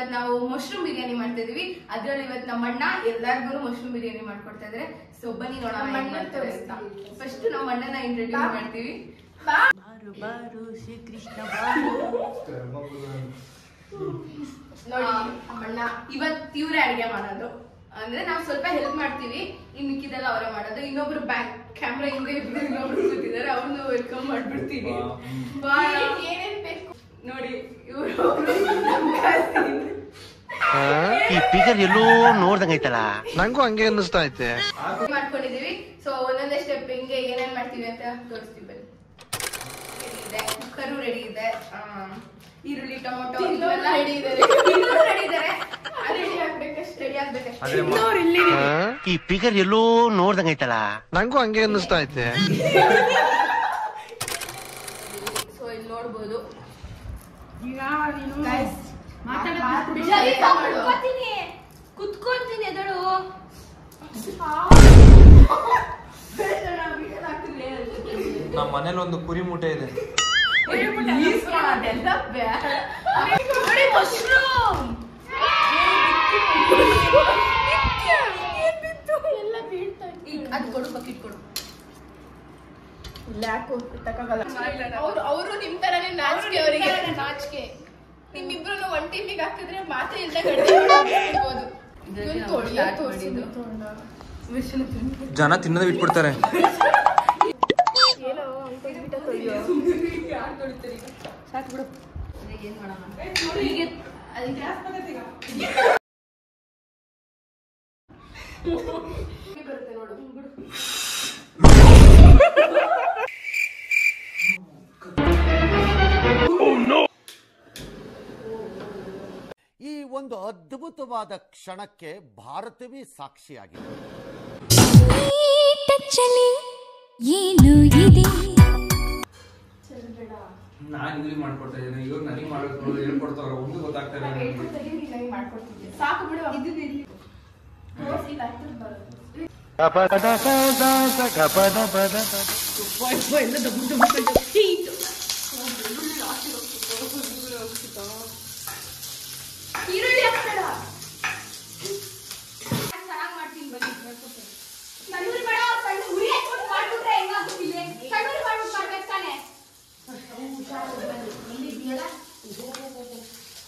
ಇವತ್ತು ನಾವು ಮಶ್ರೂಮ್ ಬಿರಿಯಾನಿ ಮಾಡ್ತಾ ಇದೀವಿ. ಅದ್ರಲ್ಲಿ ಇವತ್ತು ನಮ್ಮ ಅಣ್ಣ ಎಲ್ಲರಿಗೂ ಮಶ್ರೂಮ್ ಬಿರಿಯಾನಿ ಮಾಡ್ಕೊಡ್ತಾ ಇದ್ರೆ. ಸೊ ಬನ್ನಿ ನೋಡೋಣ. ಫಸ್ಟ್ ನಮ್ಮ ಅಣ್ಣನ ಇಂಟ್ರೊಡ್ಯೂಸ್ ಮಾಡ್ತೀವಿ. ಬಾರು ಬಾರು ಶ್ರೀ ಕೃಷ್ಣ ಬಾರು. ನೋಡಿ ಅಣ್ಣ ಇವತ್ತು ಇವರೇ ಅಡಿಗೆ ಮಾಡೋದು. ಅಂದ್ರೆ ನಾವು ಸ್ವಲ್ಪ ಹೆಲ್ಪ್ ಮಾಡ್ತೀವಿ, ಇನ್ ಮಿಕ್ಕಿದೆಲ್ಲ ಅವರೇ ಮಾಡೋದು. ಇನ್ನೊಬ್ರು ಬ್ಯಾಕ್ ಕ್ಯಾಮ್ರಾ ಹಿಂದೆ ಇನ್ನೊಬ್ರು ಕೂತಿದ್ದಾರೆ, ಅವ್ರನ್ನ ವೆಲ್ಕಮ್ ಮಾಡ್ಬಿಡ್ತೀವಿ. ಏನೇನ್ ಬೇಕು ನೋಡಿ. ಇವರು ಈ ಪಿಗರ್ ಎಲ್ಲೋ ನೋಡ್ದಂಗೈತಲ್ಲ, ನಂಗೂ ಹಂಗೆ ಅನ್ನಿಸ್ತಾ ಐತೆ. ಮಾಡ್ಕೊಂಡಿದೀವಿ. ಸೊ ಒಂದೊಂದೇ ಸ್ಟೆಪ್ ಹಿಂಗೆ ಏನೇನ್ ಮಾಡ್ತೀವಿ ಅಂತ ತೋರಿಸ್ತೀವಿ. ಬನ್ನಿ. ಕುಕ್ಕರು ರೆಡಿ ಇದೆ, ಈರುಳ್ಳಿ ಟೊಮೊಟೊ ಇವೆಲ್ಲ ರೆಡಿ ಇದೆ. ಈ ಪಿಗರ್ ಎಲ್ಲೋ ನೋಡ್ದಂಗೈತಲ್ಲ, ನಂಗೂ ಹಂಗೆ ಅನ್ನಿಸ್ತಾ ಐತೆ. ಸೊ ಇಲ್ಲಿ ನೋಡ್ಬೋದು. ಕುತ್ಕೊಂತೀನಿ ಎದಳು. ನಮ್ಮ ಮನೇಲಿ ಒಂದು ಕುರಿ ಮೂಟೆ ಇದೆ. ಅದು ಕೊಡು, ಬಕೆಟ್ ಕೊಡು. ಅವರು ನಿಮ್ ತರನೇ ನಾಚಿಕೆ, ಅವರಿಗೆ ನಾಚಿಕೆ. ನಿಮ್ಮಿಬ್ರು ಒಂದ್ ಟೀಮಿಗೆ ಹಾಕಿದ್ರೆ ಮಾತೆ ಇಲ್ದಾಗ ಜನ ತಿನ್ನೋದು ಬಿಟ್ಬಿಡ್ತಾರೆ. ಸಾಕು ಬಿಡು. ಏನ್ ಮಾಡೋಣ ಹೀಗೆ. ಬರುತ್ತೆ ನೋಡು ಬಿಡು. ಈ ಒಂದು ಅದ್ಭುತವಾದ ಕ್ಷಣಕ್ಕೆ ಭಾರತವೇ ಸಾಕ್ಷಿಯಾಗಿದೆ. ನಾನು ಇಲ್ಲಿ ಮಾಡ್ಕೊಡ್ತಾ ಇದ್ದೀನಿ, ಇವಾಗ ನನಗೆ ಮಾಡೋದು ಹೇಳ್ಕೊಡ್ತಾವ್ರ, ಒಂದು ಗೊತ್ತಾಗ್ತಾ ಇಲ್ಲ. ಸಾಕು ಬಿಡು. ಈರುಳ್ಳಿ ಹಾಕ್ಬೇಡ. ಚೆನ್ನಾಗಿ ಮಾಡ್ತೀನಿ ಬನ್ನಿ. ಸಣ್ಣ ಉರಿ ಬೇಡ, ಸಣ್ಣ ಉರಿ ಹಾಕ್ಬಿಟ್ಟು ಮಾಡ್ಬಿಟ್ರೆ ಹೆಂಗಾಗ್ತಿಲ್ಲ. ಸಣ್ಣ ಉರಿ ಮಾಡ್ಬಿಟ್ಟು ಮಾಡ್ಬೇಕು ತಾನೆ.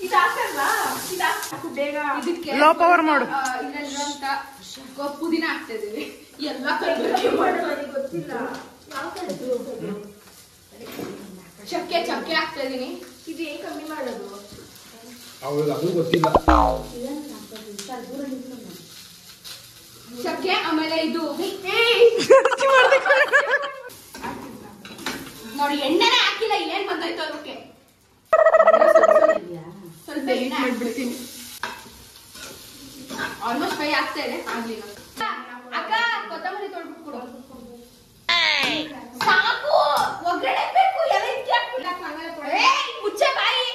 ಇದು ಹಾಕಲ್ಲ, ಇದು ಹಾಕು ಬೇಗ. ಇದಕ್ಕೆ ಲೋ ಪವರ್ ಮಾಡು. ಇಲ್ಲಿರುವಂತ ಪುದೀನ ಹಾಕ್ತಾ ಇದೀವಿ. ಎಲ್ಲ ಗೊತ್ತಿಲ್ಲ. ಚಕ್ಕೆ ಚಕ್ಕೆ ಹಾಕ್ತಾ ಇದೀನಿ. ಇದು ಏನ್ ಕಮ್ಮಿ ಮಾಡೋದು ಅದು ಗೊತ್ತಿಲ್ಲ. ಚಕ್ಕೆ, ಆಮೇಲೆ ಇದು ನೋಡಿ ಎಣ್ಣೆನೇ ಹಾಕಿಲ್ಲ. ಏನ್ ಬಂದಾಯ್ತು ಅದಕ್ಕೆ. ಸ್ವಲ್ಪ ಎಣ್ಣೆ ಹಾಕ್ಬಿಡ್ತೀನಿ. ಆಲ್ಮೋಸ್ಟ್ ಫ್ರೈ ಆಗ್ತಾ ಇದೆ. ಆಗ್ಲಿಲ್ಲ ಅಕ್ಕ, ಕೊತ್ತಂಬರಿ ತೊಳ್ಬಿಟ್ಟು ಕೊಡು. ಸಾಕು, ಒಗ್ಗರಣೆ ಬೇಕು. ಎಲ್ಲ ಇದಕ್ಕೆ ಹಾಕ್ಬಿಡ. ಮುಚ್ಚೆ ಬಾಯಿ.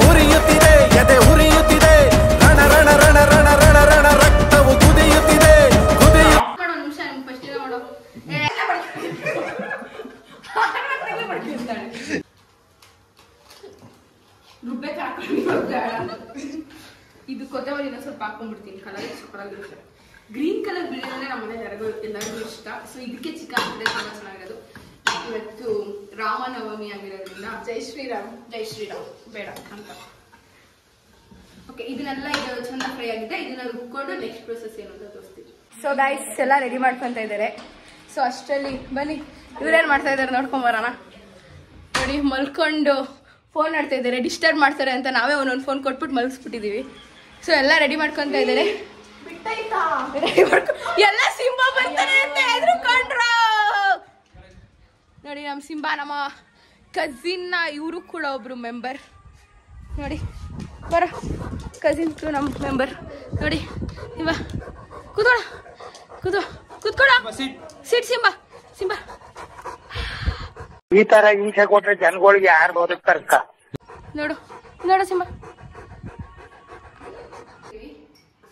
ಉರಿಯುತ್ತಿದೆ, ಎದೆ ಉರಿಯುತ್ತಿದೆ, ರಣ ರಣ ರಣ ರಣ ರಣ ರಣ ರಕ್ತವು ಕುದಿಯುತ್ತಿದೆ. ಒಂದು ನಿಮಿಷ ನಿಮ್ಗೆ ಫಸ್ಟ್ ನೋಡು. ರುಬ್ಬೇಕು ಹಾಕೊಂಡು ಇದು ಕೊತ್ತಂಬರಿನ ಸ್ವಲ್ಪ ಹಾಕೊಂಡ್ಬಿಡ್ತೀನಿ. ಕಲರ್ ಸೂಪರಾಗಿರುತ್ತೆ. ಗ್ರೀನ್ ಕಲರ್ ಬಿರಿಯಾನಿ ನಮ್ಮ ಮನೇಲಿ ಎಲ್ಲರಿಗೂ ಇಷ್ಟ. ಸೊ ಇದಕ್ಕೆ ಚಿಕನ್ ಹಾಕಿದ್ರೆ ತುಂಬಾ ಚೆನ್ನಾಗಿರೋದು. ಇವತ್ತು ರಾಮನವಮಿ ಆಗಿರೋದ್ರಿಂದ ಜೈ ಶ್ರೀರಾಮ್. ಜೈ ಶ್ರೀರಾಮ್ ಬೇಡ ಅಂತ. ಓಕೆ, ಇದನ್ನೆಲ್ಲ ಇದು ಚಂದ ಫ್ರೈ ಆಗಿದೆ. ಇದನ್ನ ರುಬ್ಕೊಂಡು ನೆಕ್ಸ್ಟ್ ಪ್ರೊಸೆಸ್ ಏನು ಅಂತ ತೋರಿಸ್ತೀವಿ. ಸೊ ಗೈಸ್ ಎಲ್ಲ ರೆಡಿ ಮಾಡ್ಕೊಂತ ಇದ್ದಾರೆ. ಸೊ ಅಷ್ಟರಲ್ಲಿ ಬನ್ನಿ ಇವ್ರೇನ್ ಮಾಡ್ತಾ ಇದ್ದಾರೆ ನೋಡ್ಕೊಂಡ್ ಬರೋಣ. ನೋಡಿ ಮಲ್ಕೊಂಡು ಫೋನ್ ಆಡ್ತಾ ಇದ್ದಾರೆ. ಡಿಸ್ಟರ್ಬ್ ಮಾಡ್ತಾರೆ ಅಂತ ನಾವೇ ಒಂದೊಂದು ಫೋನ್ ಕೊಟ್ಬಿಟ್ಟು ಮಲಗಿಸ್ಬಿಟ್ಟಿದೀವಿ. ಸೊ ಎಲ್ಲ ರೆಡಿ ಮಾಡ್ಕೊಂತ ಇದ್ದಾರೆ. ಎಲ್ಲ ಸಿಂಬಾ ಬರ್ತಾರೆ ಅಂತ ಹೆದರ್ಕೊಂಡ್ರ. ನೋಡಿ ನಮ್ಮ ಸಿಂಬಾ ನಮ್ಮ ಕಸಿನ್, ಇವರು ಕೂಡ ಒಬ್ರು ಮೆಂಬರ್. ನೋಡಿ ಬರೋ ಕಸಿನ್ ನಮ್ಮ ಮೆಂಬರ್. ನೋಡಿ ಇವ ಕೂತ್ಕೊಳ, ಕೂತ್ಕೊಳ. ಸಿಟ್ ಸಿಂಬಾ, ಸಿಂಬಾ. ಈ ತರ ಹಿಂಸೆ ಕೊಟ್ರೆ ಜನಗಳಿಗೆ ಯಾರು ಬದುಕ್ತಾರಕ್ಕ? ನೋಡು ನೋಡು ಸಿಂಬಾ.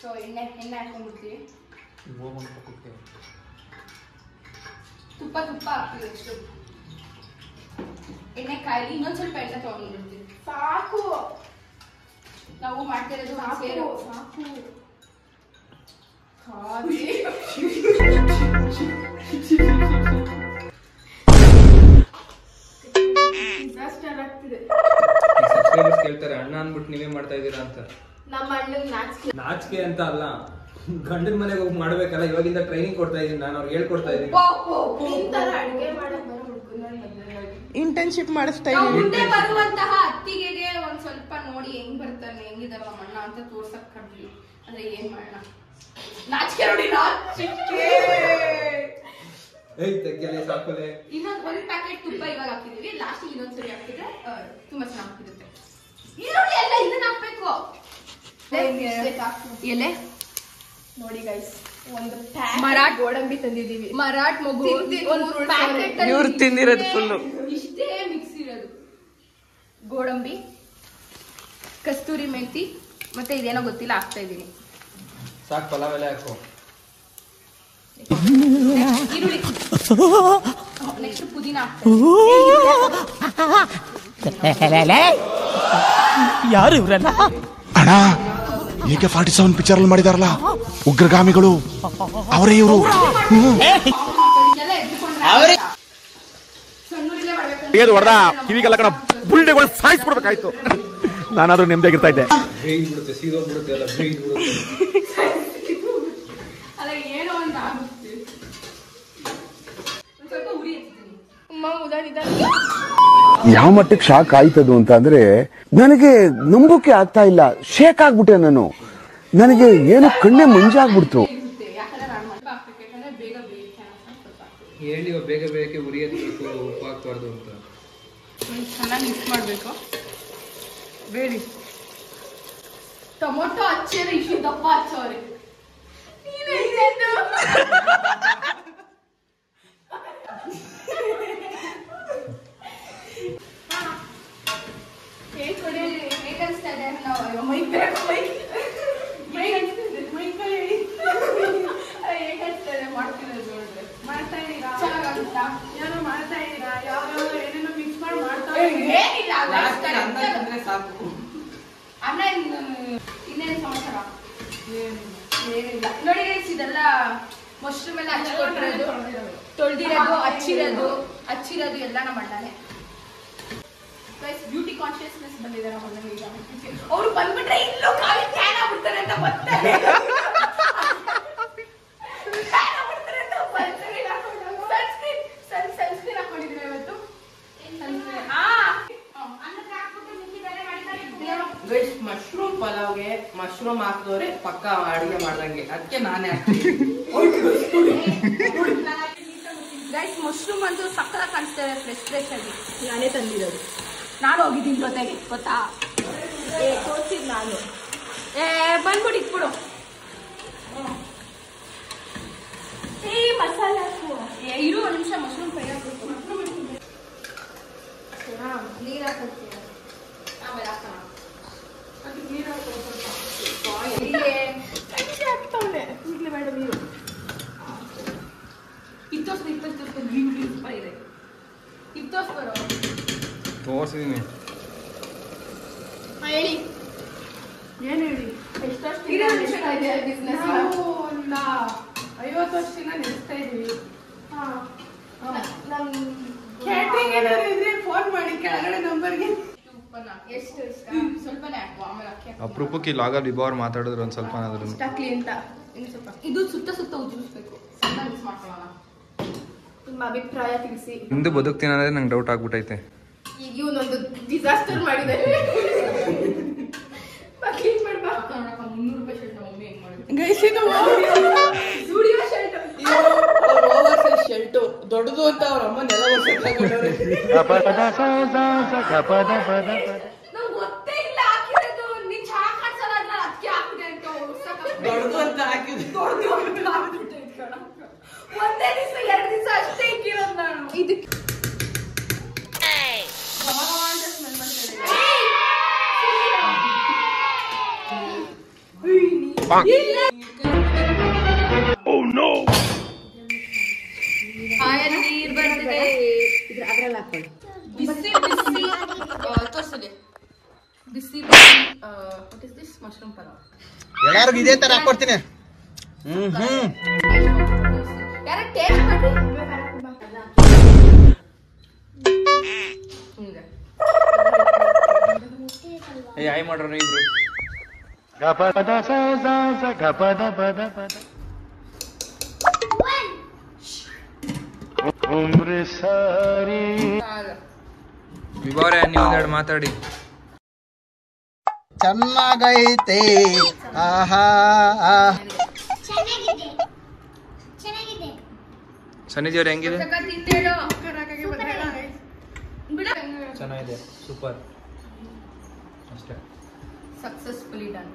ಸೊ ಎಣ್ಣೆ ಹಾಕೊಂಡ್ಬಿಡ್ತೀವಿ. ತುಪ್ಪ ಹಾಕ್ತೀವಿ. ಅಷ್ಟು ಎಣ್ಣೆ ಕಾಯಿ ಇನ್ನೊಂದ್ ಸ್ವಲ್ಪ ಎಣ್ಣೆ ತಗೊಂಡ್ಬಿಡ್ತೀವಿ. ಸಾಕು ನಾವು ಮಾಡ್ತಿರೋದು ಸೇರು ಸಾಕು ಡಿಸಾಸ್ಟರ್ ಆಗ್ತಿದೆ. ಸಬ್ಸ್ಕ್ರೈಬರ್ಸ್ ಕೇಳ್ತಾರೆ ಅಣ್ಣ ಅಂದ್ಬಿಟ್ಟು ನೀವೇ ಮಾಡ್ತಾ ಇದ್ದೀರಾ ಅಂತ. ನಮ್ಮ ಅಣ್ಣನ್ ನಾಚಿಕೆ ಅಂತ ಅಲ್ಲ, ಗಂಡನ ಮನೆಗೆ ಹೋಗಿ ಮಾಡ್ಬೇಕಲ್ಲ. ಇವಾಗಿಂದ ಟ್ರೈನಿಂಗ್ ಕೊಡ್ತಾ ಇದೀನಿ ನಾನು, ಅವ್ರಿಗೆ ಹೇಳ್ಕೊಡ್ತಾ ಇದೀನಿ. ಅಡುಗೆ ಮಾಡಕ್ ಬರೋ ಹುಡ್ಕೊಂಡ್ ಇಂಟರ್ನ್ಶಿಪ್ ಮಾಡಿಸ್ತಾ ನಾವು ಇದ್ದೀನಿ. ಮುಂದೆ ಬರುವಂತಹ ಅತ್ತಿಗೆಗೆ ಒಂದ್ ಸ್ವಲ್ಪ ನೋಡಿ ಹೆಂಗ್ ಬರ್ತಾನೆ, ಹೆಂಗಿದಾರ ನಮ್ಮ ಅಣ್ಣ ಅಂತ ತೋರ್ಸಕ್ ಕಡ್ಲಿ. ಅಂದ್ರೆ ಏನ್ ಮಾಡೋಣ, ನಾಚಿಕೆ ನೋಡಿ ನಾಚಿಕೆ. ತೆಗ್ಗೆಲೆ ಸಾಕೋಲೆ. ಇನ್ನೊಂದ್ ಒಂದ್ ಪ್ಯಾಕೆಟ್ ತುಪ್ಪ ಇವಾಗ ಹಾಕಿದೀವಿ, ಲಾಸ್ಟ್ ಇನ್ನೊಂದ್ಸರಿ ಹಾಕಿದ್ರೆ ತುಂಬಾ ಚೆನ್ನಾಗಿರುತ್ತೆ. ಈರುಳ್ಳಿ ಎಲ್ಲ ಇದನ್ನ ಹಾಕ್ಬೇಕು. ಎಲೆ ನೋಡಿ ಗೈಸ್, ಒಂದು ಮರಾಠ್ ಗೋಡಂಬಿ ತಂದಿದೀವಿ. ಮರಾಠ್ ಮಗು ಇವ್ರು ತಿಂದಿರೋದು ಫುಲ್ಲು. ಇಷ್ಟೇ ಮಿಕ್ಸ್ ಇರೋದು. ಗೋಡಂಬಿ, ಕಸ್ತೂರಿ ಮೆಂತಿ, ಮತ್ತೆ ಇದೇನೋ ಗೊತ್ತಿಲ್ಲ ಹಾಕ್ತಾ ಇದೀನಿ. ಸಾಕು, ಪಲಾವ್ ಎಲೆ ಹಾಕು. ಈರುಳ್ಳಿ, ನೆಕ್ಸ್ಟ್ ಪುದೀನ ಯಾರು ಇವ್ರಲ್ಲ? ಅಣ್ಣ ಈಗ 47 ಪಿಕ್ಚರ್ ಅಲ್ಲಿ ಮಾಡಿದಾರಲ್ಲ ಉಗ್ರಗಾಮಿಗಳು, ಅವರೇ ಇವರು. ಕಿವಿಗೆಲ್ಲ ಕಣ ಬುಲ್ಡೆಗಳು ಸಾಯಿಸ್ಬಿಡ್ಬೇಕಾಯ್ತು. ನಾನಾದ್ರೂ ನೆಮ್ಮದಿಯಾಗಿರ್ತಾ ಇದ್ದೆ. ಬೇಯ್ಬಿಡುತ್ತೆ, ಸೀದೋಗ್ಬಿಡುತ್ತೆ, ಎಲ್ಲ ಬೇಯ್ಬಿಡುತ್ತೆ. ಅಲ್ಲ ಏನೋ ಒಂದು ಆಗುತ್ತೆ. ಸ್ವಲ್ಪ ಉರಿ ಎತ್ತೀನಿ. ಯಾವ ಮಟ್ಟಕ್ಕೆ ಶಾಕ್ ಆಯ್ತದು ಅಂತ ಅಂದ್ರೆ ನನಗೆ ನಂಬೋಕೆ ಆಗ್ತಾ ಇಲ್ಲ. ಶೇಕ್ ಆಗ್ಬಿಟ್ಟೆ ನಾನು. ನನಗೆ ಏನು ಕಣ್ಣೆ ಮಂಜಾಗ್ಬಿಡ್ತು. ಯಾಕಂದ್ರೆ ನಾನು ಸ್ವಲ್ಪ ಹಾಕ್ಬೇಕು, ಯಾಕಂದ್ರೆ ಬೇಗ ಬೇಯುತ್ತೆ ಸ್ವಲ್ಪ ಹಾಕ್ಬೇಕು. ಹೇಳಿ ಬೇಗ ಬೇಗಕ್ಕೆ ಉರಿ ಎತ್ಬೇಕು, ಉಪ್ಪು ಹಾಕ್ಬಾರ್ದು ಅಂತ. ಚೆನ್ನಾಗಿ ಮಿಕ್ಸ್ ಮಾಡ್ಬೇಕು. ಬೇಡಿ ಟೊಮೊಟೊ ಹಚ್ಚಿದ್ರೆ ಇಷ್ಟು ದಪ್ಪ ಹಚ್ಚೋರಿ. ಇನ್ನೇನು ಸಮಾಚಾರ? ಏನಿಲ್ಲ ನೋಡಿ ಗೈಸ್, ಇದೆಲ್ಲ ಮಶ್ರೂಮ್ ಎಲ್ಲ ಹಚ್ಚಿಕೊಟ್ಟಿರೋದು, ತೊಳ್ದಿರೋದು, ಹಚ್ಚಿರೋದು ಎಲ್ಲ ನಮ್ಮ ಅಣ್ಣನೇ. ಬ್ಯೂಟಿ ಕಾನ್ಶಿಯಸ್ನೆಸ್ ಬಂದಿದೆ ನಮ್ಮ ಅಣ್ಣನಿಗೆ ಈಗ. ಅವ್ರು ಬಂದ್ಬಿಟ್ರೆ ಇಲ್ಲೂ ಖಾಲಿ ಟ್ಯಾನ್ ಆಗ್ಬಿಡ್ತಾರೆ ಅಂತ ಬರ್ತಾರೆ. ಸನ್ಸ್ಕ್ರೀನ್ ಹಾಕೊಂಡಿದ್ದೀವಿ ಇವತ್ತು. ಮಶ್ರೂಮ್ ಪಲಾವ್ಗೆ ಮಶ್ರೂಮ್ ಹಾಕಿದವ್ರೆ ಪಕ್ಕ ಅಡಿಗೆ ಮಾಡ್ದಂಗೆ, ಅದಕ್ಕೆ ನಾನೇ ಹಾಕ್ತೀನಿ. ಗೈಸ್, ಮಶ್ರೂಮ್ ಅಂತೂ ಸಕ್ಕತ್ತಾಗಿ ಕಾಣಿಸ್ತಾರೆ, ಫ್ರೆಶ್ ಆಗಿ. ನಾನೇ ತಂದಿರೋದು. ನಾನು ಹೋಗಿದ್ದೀನಿ ಜೊತೆಗೆ, ಗೊತ್ತಾ? ತೋರ್ಸಿದ್ ನಾನು. ಬಂದ್ಬಿಟ್ಟು ಇಟ್ಬಿಡು. ಮಸಾಲೆ ಹಾಕು. ಇರು ಒಂದು ನಿಮಿಷ, ಮಶ್ರೂಮ್ ಫ್ರೈ ಹಾಕ್ಬೇಕು. ನೀರು ಹಾಕ್ತೀನಿ, ಆಮೇಲೆ ಹಾಕೋಣ. ಈಗಲೇ ಬೇಡ ನೀರು. ತೋರಿಸಿದೀನಿ. ಹೇಳಿ, ಏನ್ ಹೇಳಿ? ಎಷ್ಟಷ್ಟು ಬಿಸ್ನೆಸ್ ನಾವು ಒಂದು 50 ವರ್ಷದಿಂದ ನಡೆಸ್ತಾ ಇದೀವಿ. ನಮ್ ಕ್ಯಾಟ್ರಿಂಗ್ ಏನಾದ್ರು ಇದ್ರೆ ಫೋನ್ ಮಾಡಿ, ಕೆಳಗಡೆ ನಂಬರ್ಗೆ. ಎಷ್ಟು ಇಷ್ಟ? ಸ್ವಲ್ಪನೇ ಹಾಕು, ಆಮೇಲೆ ಅಕ್ಕಿ ಹಾಕು. ಅಪರೂಪಕ್ಕೆ ಲಾಗಲ್ಲಿ ಇಬ್ಬರು ಮಾತಾಡಿದ್ರು ಒಂದು ಸ್ವಲ್ಪ ಏನಾದ್ರು. ಹಾಕ್ಲಿ ಅಂತ ಇನ್ನು ಸ್ವಲ್ಪ. ಇದು ಸುತ್ತ ಉಜ್ಜಿಸ್ಬೇಕು, ಸಣ್ಣ ಮಿಕ್ಸ್ ಮಾಡ್ಕೊಳ್ಳೋಣ. ನಿಮ್ಮ ಅಭಿಪ್ರಾಯ ತಿಳಿಸಿ. ಹಿಂದೆ ಬದುಕ್ತೀನಿ ಅಂದ್ರೆ ನಂಗೆ ಡೌಟ್ ಆಗ್ಬಿಟ್ಟೈತೆ. ಈಗ ಇವನೊಂದು ಡಿಸಾಸ್ಟರ್ ಮಾಡಿದ್ದಾರೆ. ಕ್ಲೀನ್ ಮಾಡ್ಬೇಕು. 300 ರೂಪಾಯಿ ಶರ್ಟ್ ನಮ್ಮ ಮಮ್ಮಿ ಹೆಂಗ್ ಮಾಡಿದ್ರು. ಸ್ಟುಡಿಯೋ ಶರ್ಟ್, ಶರ್ಟು ದೊಡ್ಡದು ಅಂತ ಅವ್ರ ಅಮ್ಮ ನೆಲ ನಂಗೆ ಗೊತ್ತೇ ಇಲ್ಲ ಹಾಕಿರೋದು. ನೀನ್ ಚೆನ್ನಾಗಿ ಕಾಣಿಸಲ್ಲ ಅದ್ನ ಅದಕ್ಕೆ ಹಾಕಿದೆ ಅಂತ ದೊಡ್ಡದು ಅಂತ ಹಾಕಿದ್ರು. ಒಂದೇ ದಿವಸ 2 ದಿವಸ ಅಷ್ಟೇ ಇಕ್ಕಿರೋದು ನಾನು. ಇದಕ್ಕೆ ಸ್ಮೆಲ್ ಮಾಡ್ತಾ ನೀರ್ ಬರ್ತಿದೆ. ಬಿಸಿ ಬಿಸಿ ತೋರ್ಸಲಿ. ಮಶ್ರೂಮ್ ಪಲಾವ್. ಎಲ್ಲಾರ್ಗು ಇದೇ ತರ ಹಾಕೊಡ್ತೀನಿ. ಯಾರ ಟೇಸ್ಟ್ ಮಾಡ್ರಿ. ಏ ಆಯ್ ಮಾಡ್ರಿ ಇಬ್ರು. ವಿಭಾವ್ರೆ ನೀವು ಒಂದೆರಡು ಮಾತಾಡಿ. ಚೆನ್ನಾಗೈತೆ. ಆಹಾ ಸನ್ನಿಧಿಯವ್ರು ಹೆಂಗಿದೆ? ತಿಂದೇಳು ಚೆನ್ನಾಗಿದೆ, ಸೂಪರ್. ಅಷ್ಟೇ. Successfully done.